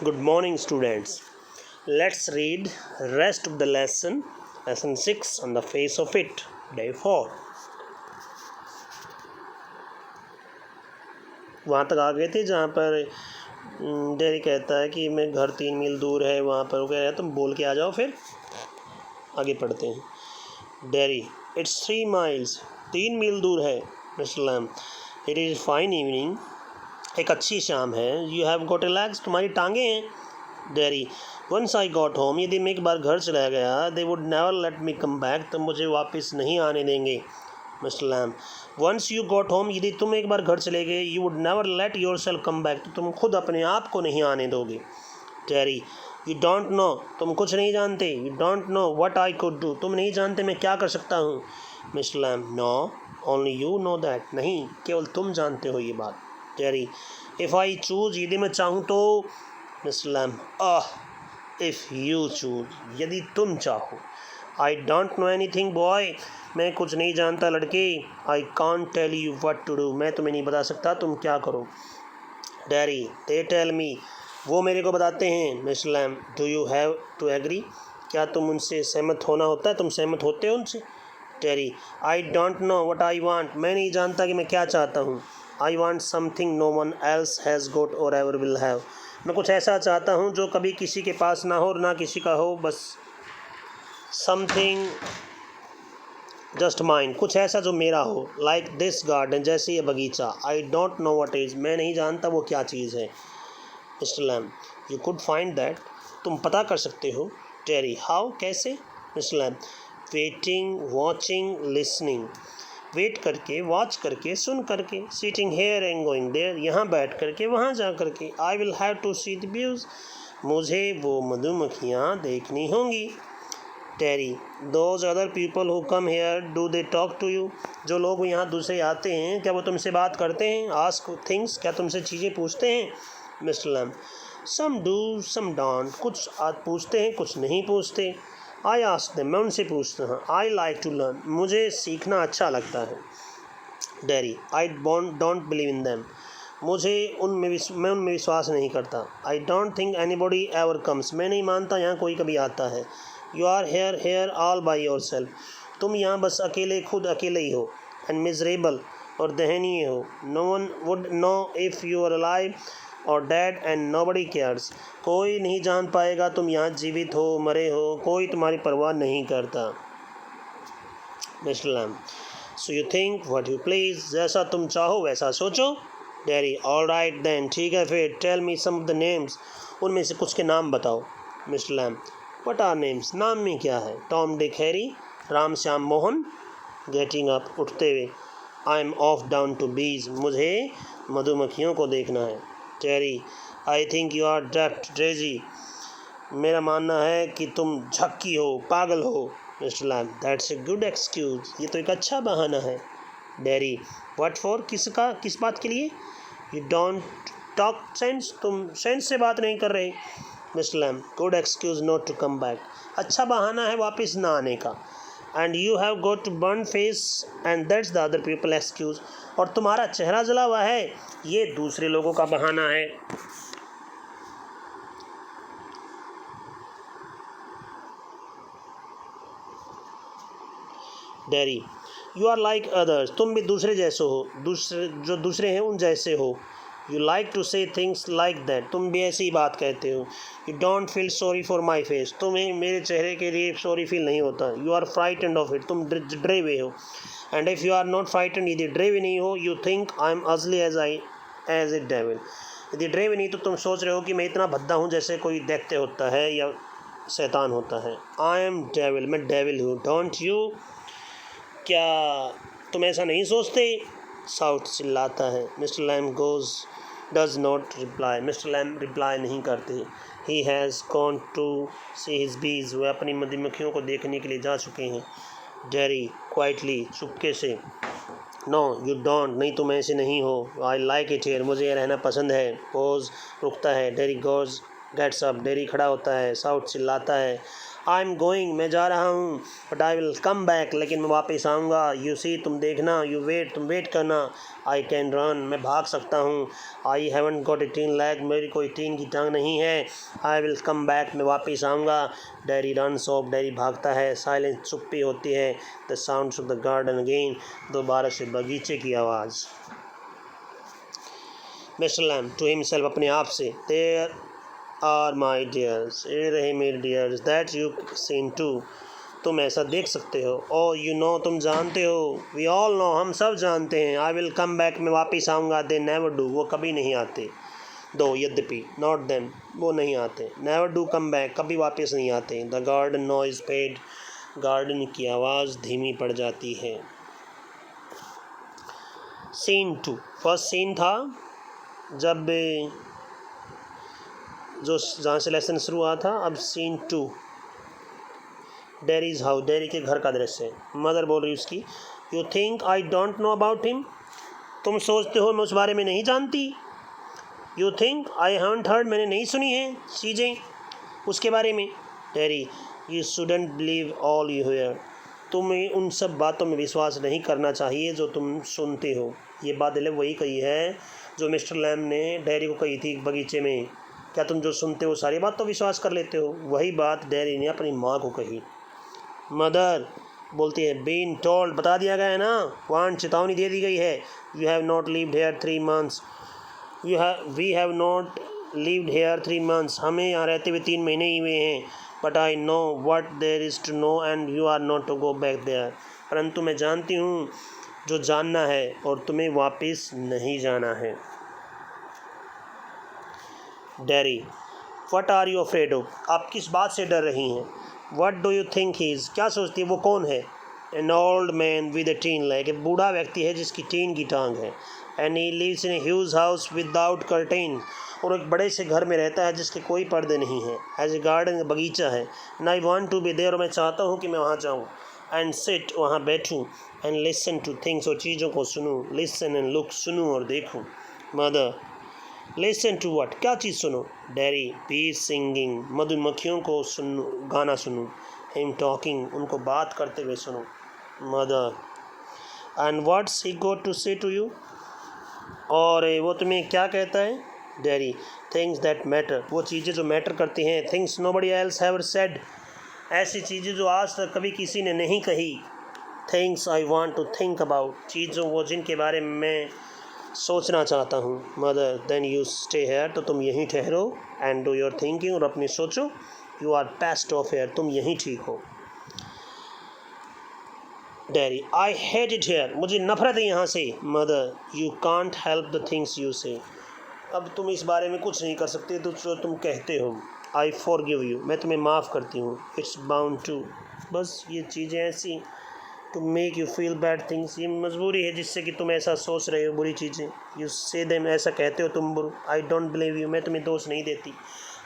Good morning, students. Let's read rest of the lesson 6 on the face of it, day 4. वहाँ तक आ गए थे जहाँ पर डेरी कहता है कि मैं घर 3 मील दूर है, वहाँ पर वो कह रहा है तुम बोल के आ जाओ, फिर आगे पढ़ते हैं. डेरी, it's 3 miles, 3 मील दूर है. Mister Lam, it is fine evening, एक अच्छी शाम है. You have got a legs, तुम्हारी टांगे हैं. Dairy, once I got home, यदि मैं एक बार घर चला गया, they would never let me come back, तो मुझे वापस नहीं आने देंगे. Mister Lam, once you got home, यदि तुम एक बार घर चले गए, you would never let yourself come back, तो तुम खुद अपने आप को नहीं आने दोगे. डेरी, you don't know, तुम कुछ नहीं जानते. You don't know what I could do, तुम नहीं जानते मैं क्या कर सकता हूँ. Mister Lam, no, only you know that, नहीं, केवल तुम जानते हो ये बात. डेरी, if I choose, यदि मैं चाहूँ तो. Mister Lam, if you choose, यदि तुम चाहो. I don't know anything boy, मैं कुछ नहीं जानता लड़के. I can't tell you what to do, मैं तुम्हें नहीं बता सकता तुम क्या करो. Daddy, they tell me, वो मेरे को बताते हैं. Mister Lam, do you have to agree, क्या तुम उनसे सहमत होना होता है, तुम सहमत होते हो उनसे. Daddy, I don't know what I want, मैं नहीं जानता कि मैं क्या चाहता हूँ. I want something no one else has got or ever will have, मैं कुछ ऐसा चाहता हूँ जो कभी किसी के पास ना हो और ना किसी का हो, बस समथिंग जस्ट माइन, कुछ ऐसा जो मेरा हो. लाइक दिस गार्डन, जैसे ये बगीचा. I don't know what is, मैं नहीं जानता वो क्या चीज़ है. Mister Lam, you could find that, तुम पता कर सकते हो. टेरी, हाउ, कैसे. Mister Lam, waiting, watching, listening, wait करके, वॉच करके, सुन करके. Sitting here and going there, यहाँ बैठ करके वहाँ जा करके. I will have to see the views, मुझे वो मधुमक्खियाँ देखनी होंगी. Terry, those other people who come here, do they talk to you, जो लोग यहाँ दूसरे आते हैं क्या वो तुमसे बात करते हैं. आस्क थिंग्स, क्या तुमसे चीज़ें पूछते हैं. Mister Lam, some do some don't, कुछ पूछते हैं कुछ नहीं पूछते. आई आस्क देम, मैं उनसे पूछता हूँ. आई लाइक टू लर्न, मुझे सीखना अच्छा लगता है. Derry, I don't believe in them, मैं उनमें विश्वास नहीं करता. I don't think anybody ever comes, मैं नहीं मानता यहाँ कोई कभी आता है. You are here all by yourself, तुम यहाँ बस अकेले, खुद अकेले ही हो. एंड मिजरेबल, और दयनीय हो. No one would know if you are alive और डेड एंड नोबडी केयर्स, कोई नहीं जान पाएगा तुम यहाँ जीवित हो मरे हो, कोई तुम्हारी परवाह नहीं करता. Mister Lam, so you think what you please, जैसा तुम चाहो वैसा सोचो. डेरी, ऑल राइट देन, ठीक है फिर. Tell me some of the names, उनमें से कुछ के नाम बताओ. Mister Lam, what are names, नाम में क्या है. Tom, Dick, Harry, Ram, Shyam, Mohan. Getting up, उठते हुए. I am off down to bees, मुझे मधुमक्खियों को देखना है. Derry, I think you are daft crazy, मेरा मानना है कि तुम झक्की हो, पागल हो. Mister Lam, that's a good excuse, ये तो एक अच्छा बहाना है. डेरी, व्हाट फॉर, किसका, किस बात के लिए. यू डोंट टॉक सेंस, तुम सेंस से बात नहीं कर रहे. Mister Lam, good excuse not to come back, अच्छा बहाना है वापस ना आने का. And you have got to burn face and that's the other people excuse, और तुम्हारा चेहरा जला हुआ है, ये दूसरे लोगों का बहाना है. Derry, you are like others, तुम भी दूसरे जैसे हो, दूसरे हैं उन जैसे हो. You like to say things like that, तुम भी ऐसी ही बात कहते हो. You don't feel sorry for my face, तुम्हें मेरे चेहरे के लिए सॉरी फील नहीं होता. You are frightened of it, तुम डरे हुए हो. And if you are not frightened, यदि डरे हुए नहीं हो, you think I am ugly as a devil, यदि डरे हुए नहीं तो तुम सोच रहे हो कि मैं इतना भद्दा हूँ जैसे कोई दैत्य होता है या शैतान होता है. आई एम डेविल, मैं डेविल हूँ. डोंट यू, क्या तुम ऐसा नहीं सोचते. साउथ चिल्लाता है. Mister Lam does not reply, Mister Lam reply नहीं करते. He has gone to see his bees, वह अपनी मधुमक्खियों को देखने के लिए जा चुके हैं. डेरी, क्वाइटली, चुपके से. नो यू डोंट, नहीं तुम ऐसे नहीं हो. आई लाइक इट हियर, मुझे रहना पसंद है. पोज, रुकता है. डेरी गेट्स अप, डेरी खड़ा होता है. साउथ चिल्लाता है. आई एम गोइंग, मैं जा रहा हूँ, but I will come back, लेकिन मैं वापस आऊँगा, यू सी, तुम देखना, यू वेट, तुम वेट करना, आई कैन रन, मैं भाग सकता हूँ, I haven't got a tin lag, मेरी कोई टीन की टांग नहीं है, आई विल कम बैक, मैं वापस आऊँगा, डैरी रन्स ऑफ, डैरी भागता है, साइलेंस, चुप्पी होती है, the sounds of the garden again, दोबारा से बगीचे की आवाज़। मिस्टर लैम टू हिमसेल्फ, अपने आप से, देयर आर माई डियर्स, ये रहे मेरे dears, that you seen to, तुम ऐसा देख सकते हो, ओ यू नो, तुम जानते हो, वी ऑल नो, हम सब जानते हैं, आई विल कम बैक, मैं वापस आऊँगा, दे नेवर डू, वो कभी नहीं आते, दो यद्यपि, नॉट देम, वो नहीं आते, नेवर डू कम बैक, कभी वापस नहीं आते, the garden noise fade, garden की आवाज़ धीमी पड़ जाती है। सीन 2, फर्स्ट सीन था जब जो जहाँ से लेसन शुरू हुआ था, अब सीन 2, डैरीज हाउस, डैरी के घर का दृश्य है। मदर बोल रही उसकी, you think I don't know about him, तुम सोचते हो मैं उस बारे में नहीं जानती, you think I haven't heard, मैंने नहीं सुनी है चीज़ें उसके बारे में, Derry, you shouldn't believe all you hear, तुम्हें उन सब बातों में विश्वास नहीं करना चाहिए जो तुम सुनते हो। ये बात दिले वही कही है जो मिस्टर लैम ने डैरी को कही थी बगीचे में, क्या तुम जो सुनते हो सारी बात तो विश्वास कर लेते हो, वही बात डैरी ने अपनी माँ को कही। मदर बोलती है, बीन टोल्ड, बता दिया गया है ना, वांट, चेतावनी दे दी गई है, you have not lived here 3 months, we have not lived here 3 months, हमें यहाँ रहते हुए 3 महीने ही हुए हैं, but I know what there is to know and you are not to go back there, परंतु मैं जानती हूँ जो जानना है और तुम्हें वापस नहीं जाना है। Derry, what are you afraid of, आप किस बात से डर रही हैं, what do you think he is, क्या सोचती है वो कौन है, an old man with a tin leg, एक बूढ़ा व्यक्ति है जिसकी टीन की टांग है, and he lives in a huge house without curtain, और एक बड़े से घर में रहता है जिसके कोई पर्दे नहीं हैं, एज ए गार्डन, बगीचा है, and I want to be there, और मैं चाहता हूँ कि मैं वहाँ जाऊँ, एंड सिट, वहाँ बैठूँ, एंड लिसन टू थिंग्स, और चीज़ों को सुनूँ, लिसन एंड लुक, सुनूँ और देखूँ। मदर, लिसन टू वट, क्या चीज़ सुनो, डैरी, बीज सिंगिंग, मधुमक्खियों को सुन, गाना सुनूँ, हिम टॉकिंग, उनको बात करते हुए सुनो। Mother, and what's he got to say to you, और वो तुम्हें क्या कहता है, डैरी, थिंग्स दैट मैटर, वो चीज़ें जो मैटर करती हैं, things nobody else have said, ऐसी चीज़ें जो आज तक कभी किसी ने नहीं कही, things I want to think about, चीज़ों वो जिनके बारे में मैं सोचना चाहता हूँ। Mother, then you stay here, तो तुम यहीं ठहरो, एंड डू योर थिंकिंग, और अपनी सोचो, you are best of here, तुम यहीं ठीक हो। Derry, I hate it here, मुझे नफरत है यहाँ से। Mother, you can't help the things you say, अब तुम इस बारे में कुछ नहीं कर सकते तो जो तुम कहते हो। आई फॉरगिव यू, मैं तुम्हें माफ़ करती हूँ। इट्स बाउंड टू, बस ये चीज़ें ऐसी, to make you feel bad things, ये मजबूरी है जिससे कि तुम ऐसा सोच रहे हो बुरी चीज़ें, यू से देम, ऐसा कहते हो तुम बुर, आई डोंट बिलीव यू, मैं तुम्हें दोष नहीं देती।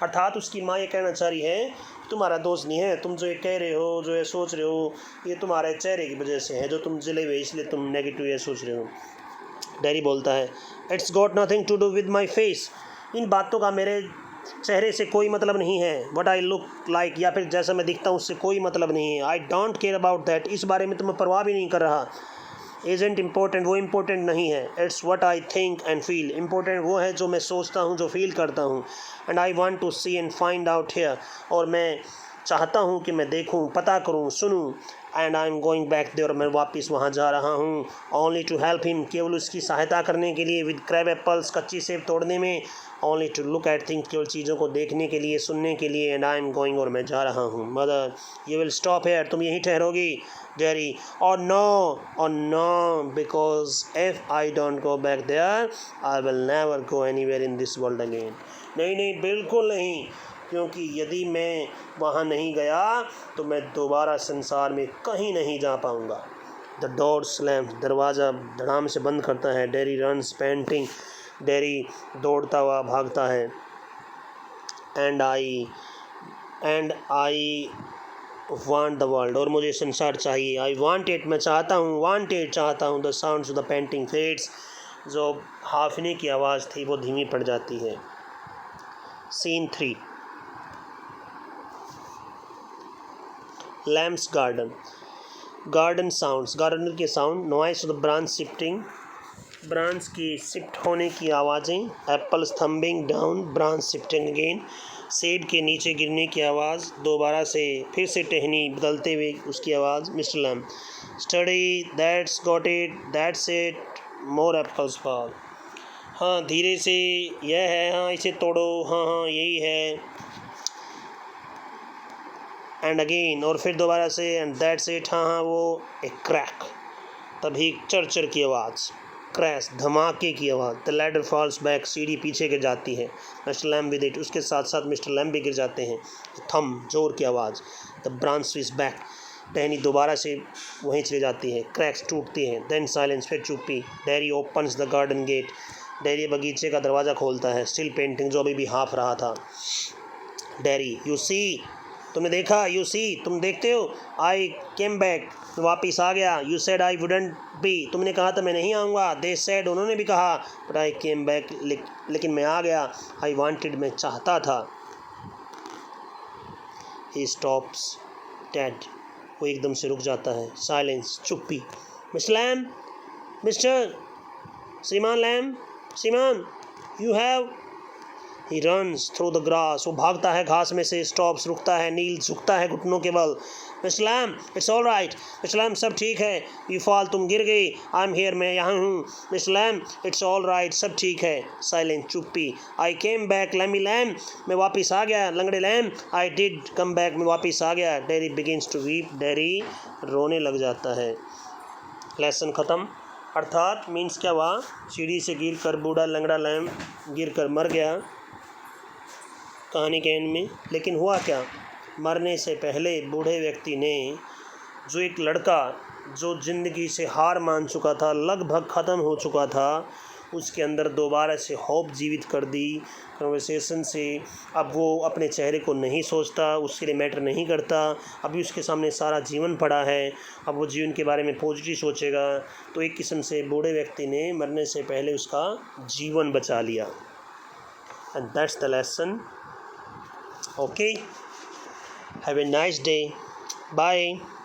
अर्थात उसकी माँ ये कहना चाह रही है तुम्हारा दोष नहीं है, तुम जो ये कह रहे हो, जो ये सोच रहे हो, ये तुम्हारे चेहरे की वजह से है, जो तुम जले हुए इसलिए तुम नेगेटिव ये सोच रहे हो। डैरी बोलता है, it's got nothing to do with my face, इन बातों का मेरे चेहरे से कोई मतलब नहीं है, वट आई लुक लाइक, या फिर जैसा मैं दिखता हूँ उससे कोई मतलब नहीं है, I don't care about that, इस बारे में तो मैं परवाह भी नहीं कर रहा, इज़ेंट इम्पोर्टेंट, वो इम्पोर्टेंट नहीं है, it's what I think and feel, important वो है जो मैं सोचता हूँ, जो फील करता हूँ, and I want to see and find out here, और मैं चाहता हूँ कि मैं देखूँ, पता करूँ, सुनूँ, and I am going back there, मैं वापस वहाँ जा रहा हूँ, ओनली टू हेल्प हिम, केवल उसकी सहायता करने के लिए, विद क्रैब एप्पल्स, कच्ची सेब तोड़ने में, only to look at things, केवल चीज़ों को देखने के लिए, सुनने के लिए, एंड आई एम गोइंग, और मैं जा रहा हूँ। Mother, you will stop here, तुम यहीं ठहरोगी। डैरी, और no, because if I don't go back there I will never go anywhere in this world again, नहीं, बिल्कुल नहीं, क्योंकि यदि मैं वहाँ नहीं गया तो मैं दोबारा संसार में कहीं नहीं जा पाऊँगा। द डोर स्लैम्स, दरवाज़ा धड़ाम से बंद करता है। डैरी रन्स पैंटिंग, डैरी दौड़ता हुआ भागता है। And I want the world, और मुझे संसार चाहिए। आई वांट इट, मैं चाहता हूँ। The sounds of the painting fades, जो हाफने की आवाज़ थी वो धीमी पड़ जाती है। Scene 3, Lam's garden, garden sounds, garden के sound, noise of the branch shifting, branch की शिफ्ट होने की आवाज़ें, apples thumping down, branch shifting again, सेब के नीचे गिरने की आवाज़, दोबारा से फिर से टहनी बदलते हुए उसकी आवाज़, mister Lamb, study, that's got it, that's it, more apples fall, हाँ धीरे से, यह है, हाँ इसे तोड़ो, हाँ हाँ यही है, एंड अगेन, और फिर दोबारा से, एंड दैट्स इट, हाँ हाँ वो, एक क्रैक, तभी चर की आवाज़, क्रैश, धमाके की आवाज़, द लैडर फॉल्स बैक, सीढ़ी पीछे गिर जाती है, मिस्टर लैम विद इट, उसके साथ साथ मिस्टर लैम भी गिर जाते हैं, थम, जोर की आवाज़, द ब्रांच स्विच बैक, टहनी दोबारा से वहीं चली जाती है, क्रैक्स टूटती हैं, देन साइलेंस, फिर चुप्पी, Derry opens the garden gate, Derry बगीचे का दरवाज़ा खोलता है, स्टिल पेंटिंग, जो अभी भी हाँफ रहा था, डैरी, यू सी, तुमने देखा, यू सी, तुम देखते हो, आई केम बैक, वापिस आ गया, you said I wouldn't be, तुमने कहा था मैं नहीं आऊँगा, दे सेड, उन्होंने भी कहा, बट आई केम बैक, लेकिन मैं आ गया, आई वांटेड, मैं चाहता था, ही स्टॉप्स डेड, वो एकदम से रुक जाता है, साइलेंस, चुप्पी, मिस्टर लैम, मिस्टर, श्रीमान लैम, श्रीमान, you have, he runs through the grass, वो भागता है घास में से, स्टॉप्स, रुकता है, नील झुकता है घुटनों के बल, mister Lamb, it's all right, mister Lamb सब ठीक है, यू फॉल, तुम गिर गई, आई एम हियर, मैं यहाँ हूँ, mister Lamb, it's all right, सब ठीक है, साइलेंट, चुप्पी, I came back, Lamey Lamb, मैं वापस आ गया, लंगड़े Lamb, I did come back, मैं वापस आ गया, Derry begins to weep, Derry रोने लग जाता है। लेसन ख़त्म, अर्थात मीन्स क्या हुआ, सीढ़ी से गिर कर बूढ़ा लंगड़ा लैम गिर कर मर गया कहानी के एंड में, लेकिन हुआ क्या, मरने से पहले बूढ़े व्यक्ति ने, जो एक लड़का जो ज़िंदगी से हार मान चुका था, लगभग ख़त्म हो चुका था, उसके अंदर दोबारा से होप जीवित कर दी कन्वर्सेशन से। अब वो अपने चेहरे को नहीं सोचता, उसके लिए मैटर नहीं करता, अभी उसके सामने सारा जीवन पड़ा है, अब वो जीवन के बारे में पॉजिटिव सोचेगा। तो एक किस्म से बूढ़े व्यक्ति ने मरने से पहले उसका जीवन बचा लिया। And that's the lesson. Okay, have a nice day. Bye.